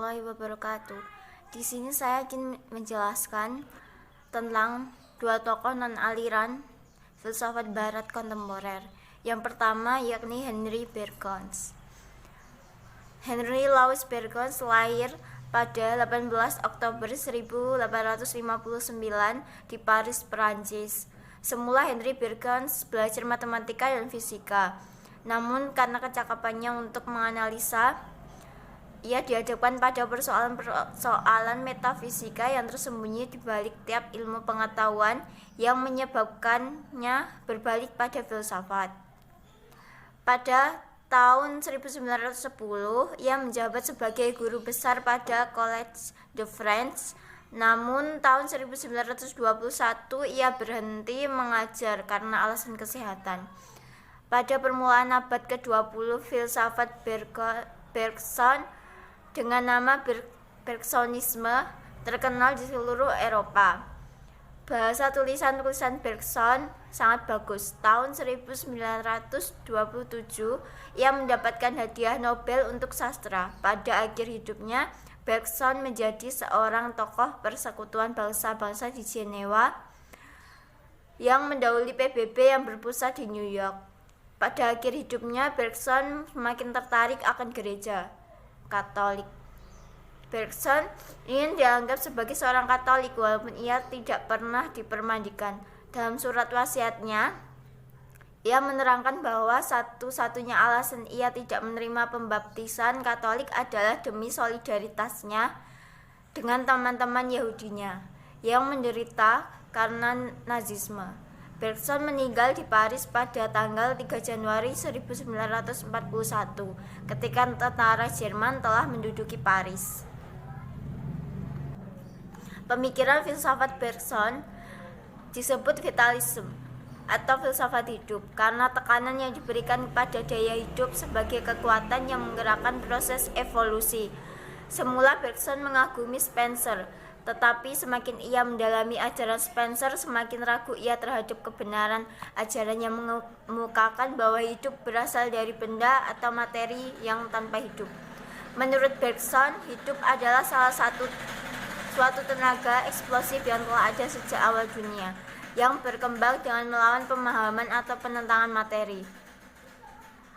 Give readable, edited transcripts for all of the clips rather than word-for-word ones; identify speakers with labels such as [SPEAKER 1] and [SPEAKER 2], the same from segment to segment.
[SPEAKER 1] warahmatullahi wabarakatuh. Di sini saya ingin menjelaskan tentang dua tokoh non-aliran filsafat barat kontemporer. Yang pertama yakni Henry Bergson. Henry Louis Bergson lahir pada 18 Oktober 1859 di Paris, Perancis. Semula Henry Bergson belajar matematika dan fisika. Namun karena kecakapannya untuk menganalisa, ia dihadapkan pada persoalan metafisika yang tersembunyi di balik tiap ilmu pengetahuan yang menyebabkannya berbalik pada filsafat. Pada tahun 1910, ia menjabat sebagai guru besar pada Collège de France. Namun tahun 1921 ia berhenti mengajar karena alasan kesehatan. Pada permulaan abad ke-20, filsafat Bergson dengan nama Bergsonisme terkenal di seluruh Eropa. Bahasa tulisan-tulisan Bergson sangat bagus. Tahun 1927, ia mendapatkan hadiah Nobel untuk sastra. Pada akhir hidupnya, Bergson menjadi seorang tokoh persekutuan bangsa-bangsa di Jenewa yang mendahului PBB yang berpusat di New York. Pada akhir hidupnya, Bergson semakin tertarik akan gereja Katolik. Bergson ingin dianggap sebagai seorang Katolik walaupun ia tidak pernah dipermandikan. Dalam surat wasiatnya, ia menerangkan bahwa satu-satunya alasan ia tidak menerima pembaptisan Katolik adalah demi solidaritasnya dengan teman-teman Yahudinya yang menderita karena Nazisme. Bergson meninggal di Paris pada tanggal 3 Januari 1941 ketika tentara Jerman telah menduduki Paris. Pemikiran filsafat Bergson disebut vitalisme atau filsafat hidup karena tekanan yang diberikan kepada daya hidup sebagai kekuatan yang menggerakkan proses evolusi. Semula Bergson mengagumi Spencer, tetapi semakin ia mendalami ajaran Spencer, semakin ragu ia terhadap kebenaran ajaran yang mengemukakan bahwa hidup berasal dari benda atau materi yang tanpa hidup. Menurut Bergson, hidup adalah suatu tenaga eksplosif yang telah ada sejak awal dunia, yang berkembang dengan melawan pemahaman atau penentangan materi.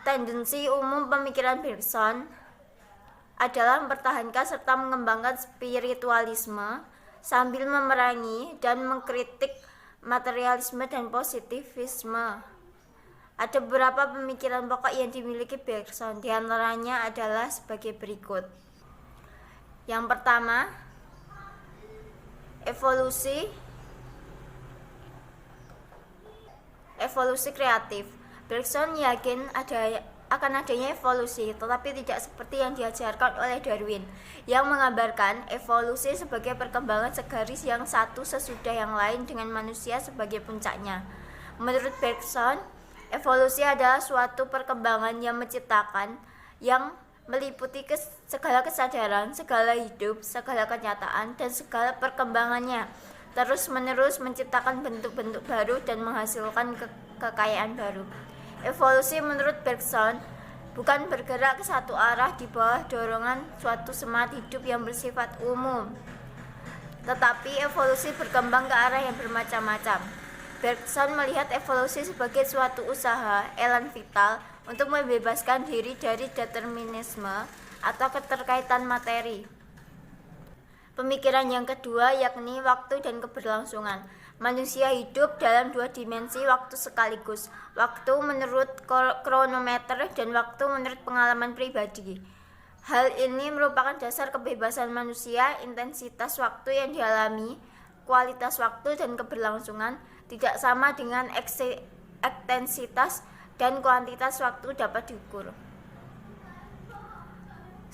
[SPEAKER 1] Tendensi umum pemikiran Bergson adalah mempertahankan serta mengembangkan spiritualisme sambil memerangi dan mengkritik materialisme dan positivisme. Ada beberapa pemikiran pokok yang dimiliki Bergson, di antaranya adalah sebagai berikut. Yang pertama, evolusi kreatif. Bergson yakin akan adanya evolusi, tetapi tidak seperti yang diajarkan oleh Darwin, yang menggambarkan evolusi sebagai perkembangan segaris yang satu sesudah yang lain dengan manusia sebagai puncaknya. Menurut Bergson, evolusi adalah suatu perkembangan yang menciptakan, yang meliputi segala kesadaran, segala hidup, segala kenyataan, dan segala perkembangannya, terus-menerus menciptakan bentuk-bentuk baru dan menghasilkan kekayaan baru. Evolusi menurut Bergson bukan bergerak ke satu arah di bawah dorongan suatu semangat hidup yang bersifat umum, tetapi evolusi berkembang ke arah yang bermacam-macam. Bergson melihat evolusi sebagai suatu usaha, elan vital untuk membebaskan diri dari determinisme atau keterkaitan materi. Pemikiran yang kedua yakni waktu dan keberlangsungan. Manusia hidup dalam dua dimensi waktu sekaligus, waktu menurut kronometer dan waktu menurut pengalaman pribadi. Hal ini merupakan dasar kebebasan manusia. Intensitas waktu yang dialami, kualitas waktu dan keberlangsungan tidak sama dengan ekstensitas dan kuantitas waktu dapat diukur.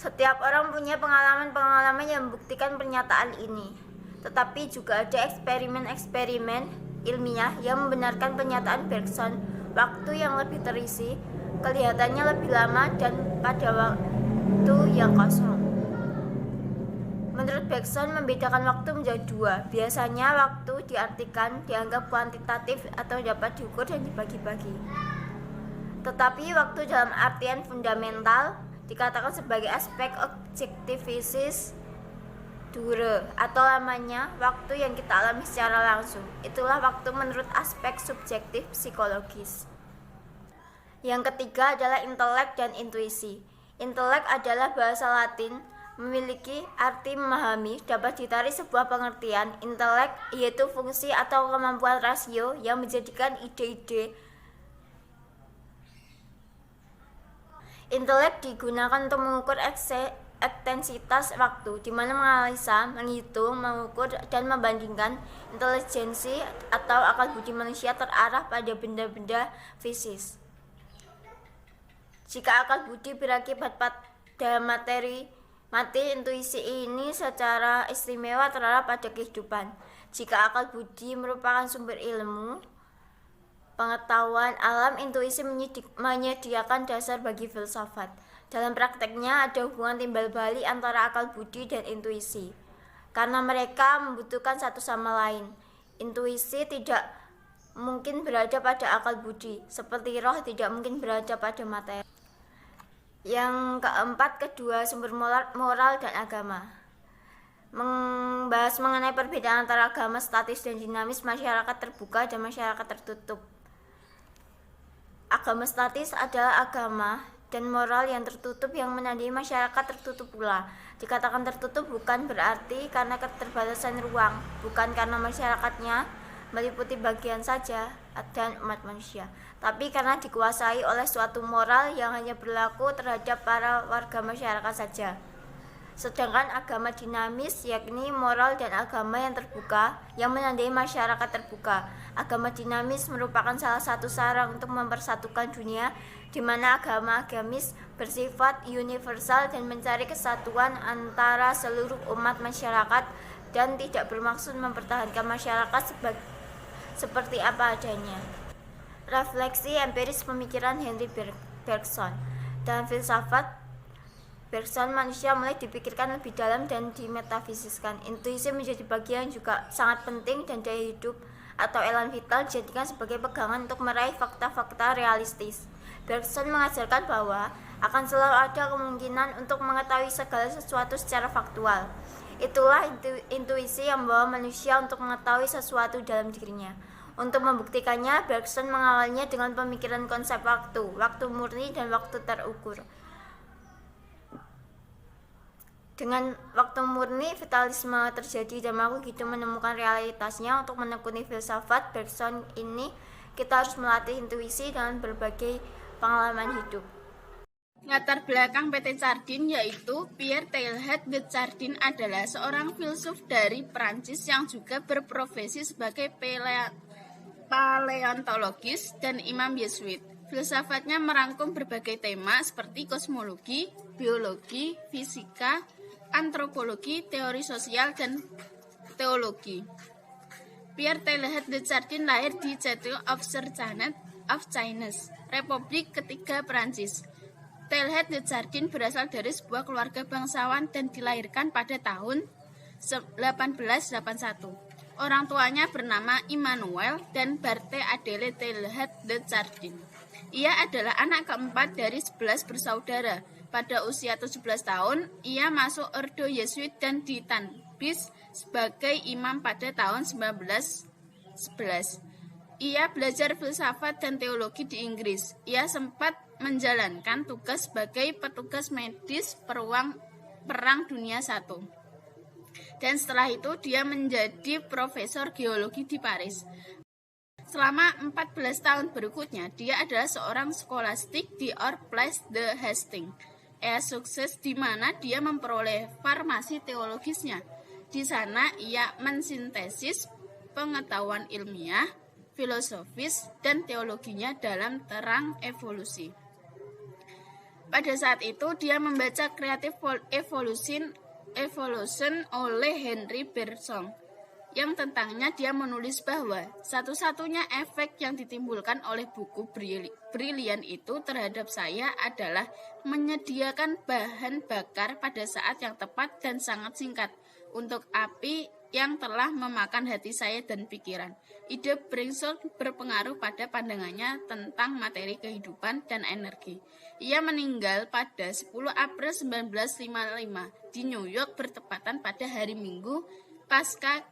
[SPEAKER 1] Setiap orang punya pengalaman-pengalaman yang membuktikan pernyataan ini, tetapi juga ada eksperimen-eksperimen ilmiah yang membenarkan pernyataan Bergson. Waktu yang lebih terisi kelihatannya lebih lama dan pada waktu yang kosong. Menurut Bergson, membedakan waktu menjadi dua. Biasanya waktu dianggap kuantitatif atau dapat diukur dan dibagi-bagi. Tetapi waktu dalam artian fundamental dikatakan sebagai aspek objektivisis dure atau lamanya waktu yang kita alami secara langsung. Itulah waktu menurut aspek subjektif psikologis. Yang ketiga adalah intelek dan intuisi. Intelek adalah bahasa Latin, memiliki arti memahami, dapat ditarik sebuah pengertian. Intelek yaitu fungsi atau kemampuan rasio yang menjadikan ide-ide. Intelek digunakan untuk mengukur ekstensitas waktu, di mana menganalisa, menghitung, mengukur, dan membandingkan intelijensi atau akal budi manusia terarah pada benda-benda fisik. Jika akal budi berakibat pada materi, mati intuisi ini secara istimewa terarah pada kehidupan. Jika akal budi merupakan sumber ilmu, pengetahuan alam, intuisi menyediakan dasar bagi filsafat. Dalam prakteknya ada hubungan timbal balik antara akal budi dan intuisi, karena mereka membutuhkan satu sama lain. Intuisi tidak mungkin berada pada akal budi, seperti roh tidak mungkin berada pada materi. Yang keempat, kedua sumber moral dan agama. Membahas mengenai perbedaan antara agama statis dan dinamis, masyarakat terbuka dan masyarakat tertutup. Agama statis adalah agama dan moral yang tertutup yang menandai masyarakat tertutup pula. Dikatakan tertutup bukan berarti karena keterbatasan ruang, bukan karena masyarakatnya meliputi bagian saja dan umat manusia, tapi karena dikuasai oleh suatu moral yang hanya berlaku terhadap para warga masyarakat saja. Sedangkan agama dinamis yakni moral dan agama yang terbuka yang menandai masyarakat terbuka. Agama dinamis merupakan salah satu sarang untuk mempersatukan dunia, di mana agama agamis bersifat universal dan mencari kesatuan antara seluruh umat masyarakat dan tidak bermaksud mempertahankan masyarakat seperti apa adanya. Refleksi empiris pemikiran Henry Bergson. Dalam filsafat Bergson, manusia mulai dipikirkan lebih dalam dan dimetafisiskan. Intuisi menjadi bagian juga sangat penting dan daya hidup atau elan vital dijadikan sebagai pegangan untuk meraih fakta-fakta realistis. Bergson mengajarkan bahwa akan selalu ada kemungkinan untuk mengetahui segala sesuatu secara faktual. Itulah intuisi yang membawa manusia untuk mengetahui sesuatu dalam dirinya. Untuk membuktikannya, Bergson mengawalnya dengan pemikiran konsep waktu murni dan waktu terukur. Dengan waktu murni, vitalisme terjadi dan makhluk hidup menemukan realitasnya. Untuk menekuni filsafat Bergson ini, kita harus melatih intuisi dengan berbagai pengalaman hidup.
[SPEAKER 2] Latar belakang PT Chardin yaitu Pierre Teilhard de Chardin adalah seorang filsuf dari Prancis yang juga berprofesi sebagai paleontologis dan imam Yesuit. Filsafatnya merangkum berbagai tema seperti kosmologi, biologi, fisika, antropologi, teori sosial, dan teologi. Pierre Teilhard de Chardin lahir di Château of Sergeant of Chines, Republik Ketiga Prancis. Teilhard de Chardin berasal dari sebuah keluarga bangsawan dan dilahirkan pada tahun 1881. Orang tuanya bernama Immanuel dan Berthe Adele Teilhard de Chardin. Ia adalah anak keempat dari 11 bersaudara. Pada usia 17 tahun, ia masuk Ordo Yesuit dan ditanbis sebagai imam pada tahun 1911. Ia belajar filsafat dan teologi di Inggris. Ia sempat menjalankan tugas sebagai petugas medis Perang Dunia I. Dan setelah itu dia menjadi profesor geologi di Paris. Selama 14 tahun berikutnya, dia adalah seorang skolastik di Place de Hastings. Ia sukses di mana dia memperoleh farmasi teologisnya. Di sana ia mensintesis pengetahuan ilmiah, filosofis, dan teologinya dalam terang evolusi. Pada saat itu dia membaca Creative Evolution oleh Henry Bergson, yang tentangnya dia menulis bahwa satu-satunya efek yang ditimbulkan oleh buku brilian itu terhadap saya adalah menyediakan bahan bakar pada saat yang tepat dan sangat singkat untuk api yang telah memakan hati saya dan pikiran. Ide Brinkson berpengaruh pada pandangannya tentang materi kehidupan dan energi. Ia meninggal pada 10 April 1955 di New York bertepatan pada hari Minggu Paskah.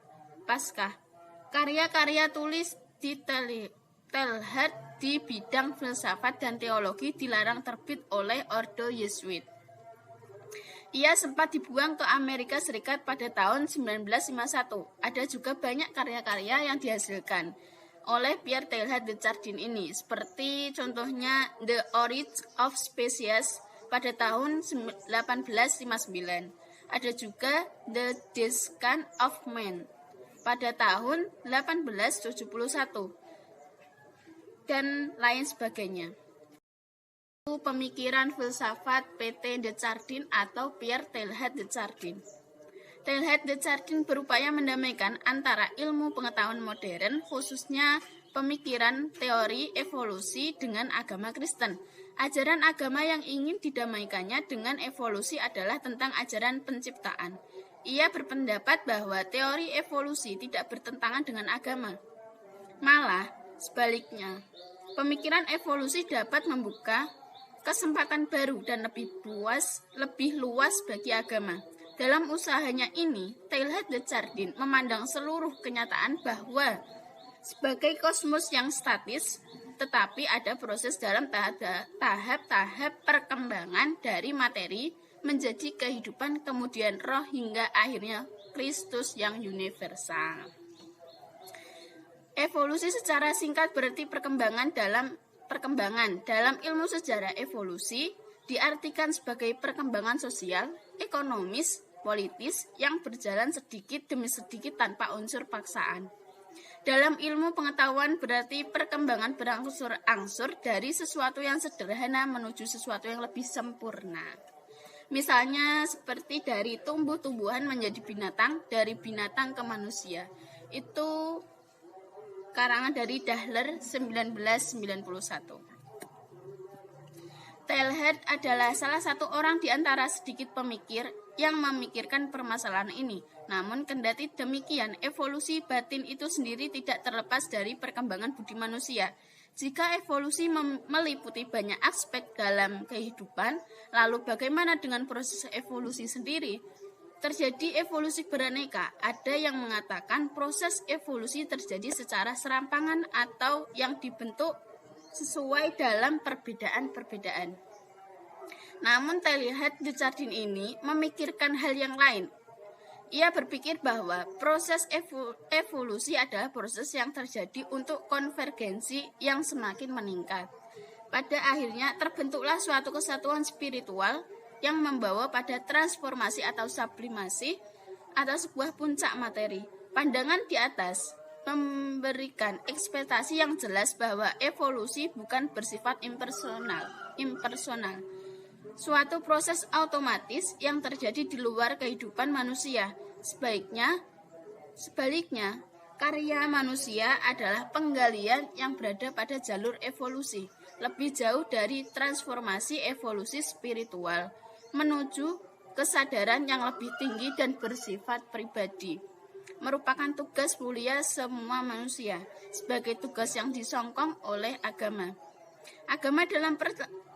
[SPEAKER 2] Karya-karya tulis di Teilhard di bidang filsafat dan teologi dilarang terbit oleh Ordo Yesuit. Ia sempat dibuang ke Amerika Serikat pada tahun 1951. Ada juga banyak karya-karya yang dihasilkan oleh Pierre Teilhard de Chardin ini, seperti contohnya The Origin of Species pada tahun 1859. Ada juga The Descent of Man pada tahun 1871 dan lain sebagainya. Pemikiran filsafat PT de Chardin atau Pierre Teilhard de Chardin. Teilhard de Chardin berupaya mendamaikan antara ilmu pengetahuan modern, khususnya pemikiran teori evolusi, dengan agama Kristen. Ajaran agama yang ingin didamaikannya dengan evolusi adalah tentang ajaran penciptaan. Ia berpendapat bahwa teori evolusi tidak bertentangan dengan agama. Malah, sebaliknya, pemikiran evolusi dapat membuka kesempatan baru dan lebih luas bagi agama. Dalam usahanya ini, Teilhard de Chardin memandang seluruh kenyataan bahwa sebagai kosmos yang statis, tetapi ada proses dalam tahap-tahap perkembangan dari materi menjadi kehidupan, kemudian roh, hingga akhirnya Kristus yang universal. Evolusi secara singkat berarti perkembangan. Dalam ilmu sejarah evolusi diartikan sebagai perkembangan sosial, ekonomis, politis yang berjalan sedikit demi sedikit tanpa unsur paksaan. Dalam ilmu pengetahuan berarti perkembangan berangsur-angsur dari sesuatu yang sederhana menuju sesuatu yang lebih sempurna. Misalnya seperti dari tumbuh-tumbuhan menjadi binatang, dari binatang ke manusia. Itu karangan dari Dahler 1991. Teilhard adalah salah satu orang di antara sedikit pemikir yang memikirkan permasalahan ini. Namun kendati demikian, evolusi batin itu sendiri tidak terlepas dari perkembangan budi manusia. Jika evolusi meliputi banyak aspek dalam kehidupan, lalu bagaimana dengan proses evolusi sendiri? Terjadi evolusi beraneka. Ada yang mengatakan proses evolusi terjadi secara serampangan atau yang dibentuk sesuai dalam perbedaan-perbedaan. Namun Teilhard de Chardin ini memikirkan hal yang lain. Ia berpikir bahwa proses evolusi adalah proses yang terjadi untuk konvergensi yang semakin meningkat. Pada akhirnya terbentuklah suatu kesatuan spiritual yang membawa pada transformasi atau sublimasi atau sebuah puncak materi. Pandangan di atas memberikan ekspektasi yang jelas bahwa evolusi bukan bersifat impersonal. Suatu proses otomatis yang terjadi di luar kehidupan manusia. Sebaliknya, karya manusia adalah penggalian yang berada pada jalur evolusi, lebih jauh dari transformasi evolusi spiritual menuju kesadaran yang lebih tinggi dan bersifat pribadi. Merupakan tugas mulia semua manusia, sebagai tugas yang disokong oleh agama. Agama dalam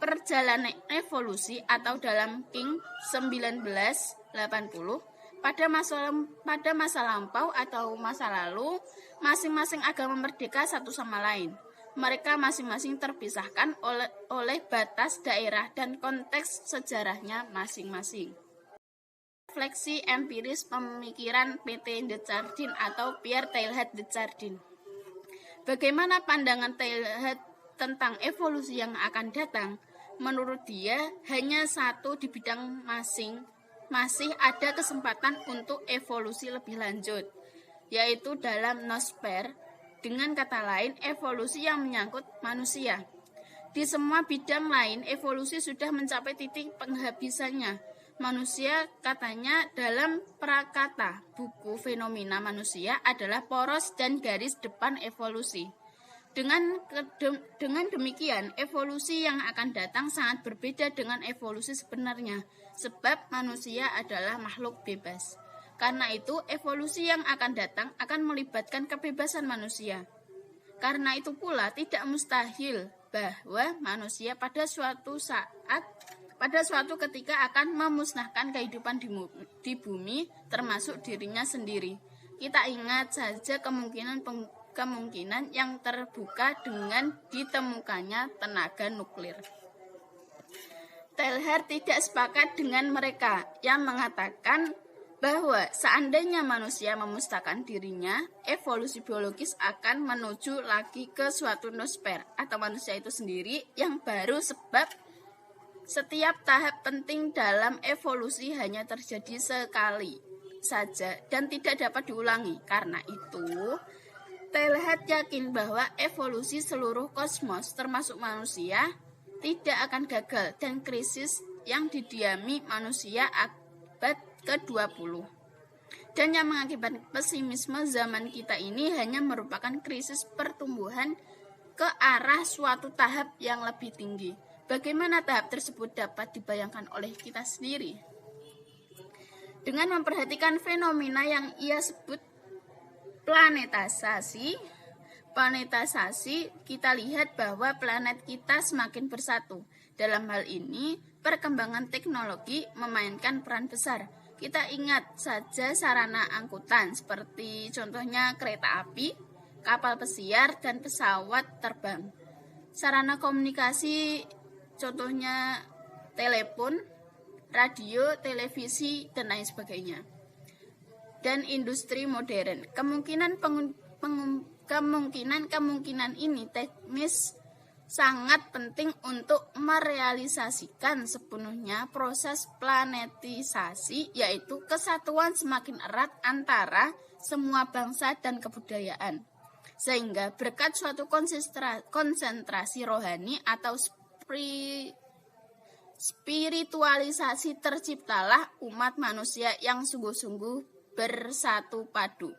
[SPEAKER 2] perjalanan evolusi atau dalam King 1980, pada masa lampau atau masa lalu, masing-masing agama merdeka satu sama lain. Mereka masing-masing terpisahkan oleh batas daerah dan konteks sejarahnya masing-masing. Refleksi empiris pemikiran PT de Chardin atau Pierre Teilhard de Chardin. Bagaimana pandangan Teilhard tentang evolusi yang akan datang? Menurut dia, hanya satu di bidang masih ada kesempatan untuk evolusi lebih lanjut, yaitu dalam nosfer. Dengan kata lain, evolusi yang menyangkut manusia. Di semua bidang lain, evolusi sudah mencapai titik penghabisannya. Manusia, katanya dalam Prakata, buku fenomena manusia, adalah poros dan garis depan evolusi. Dengan demikian, evolusi yang akan datang sangat berbeda dengan evolusi sebenarnya, sebab manusia adalah makhluk bebas. Karena itu, evolusi yang akan datang akan melibatkan kebebasan manusia. Karena itu pula tidak mustahil bahwa manusia pada suatu ketika akan memusnahkan kehidupan di bumi, termasuk dirinya sendiri. Kita ingat saja kemungkinan yang terbuka dengan ditemukannya tenaga nuklir. Teilhard tidak sepakat dengan mereka yang mengatakan bahwa seandainya manusia memusnahkan dirinya, evolusi biologis akan menuju lagi ke suatu noosfer atau manusia itu sendiri yang baru, sebab setiap tahap penting dalam evolusi hanya terjadi sekali saja dan tidak dapat diulangi. Karena itu, Teilhard yakin bahwa evolusi seluruh kosmos termasuk manusia tidak akan gagal dan krisis yang didiami manusia abad ke-20 dan yang mengakibatkan pesimisme zaman kita ini hanya merupakan krisis pertumbuhan ke arah suatu tahap yang lebih tinggi. Bagaimana tahap tersebut dapat dibayangkan oleh kita sendiri? Dengan memperhatikan fenomena yang ia sebut planetisasi, kita lihat bahwa planet kita semakin bersatu. Dalam hal ini, perkembangan teknologi memainkan peran besar. Kita ingat saja sarana angkutan seperti contohnya kereta api, kapal pesiar, dan pesawat terbang. Sarana komunikasi contohnya telepon, radio, televisi, dan lain sebagainya. Dan industri modern. Kemungkinan ini teknis sangat penting untuk merealisasikan sepenuhnya proses planetisasi, yaitu kesatuan semakin erat antara semua bangsa dan kebudayaan. Sehingga berkat suatu konsentrasi rohani atau spiritualisasi terciptalah umat manusia yang sungguh-sungguh bersatu padu.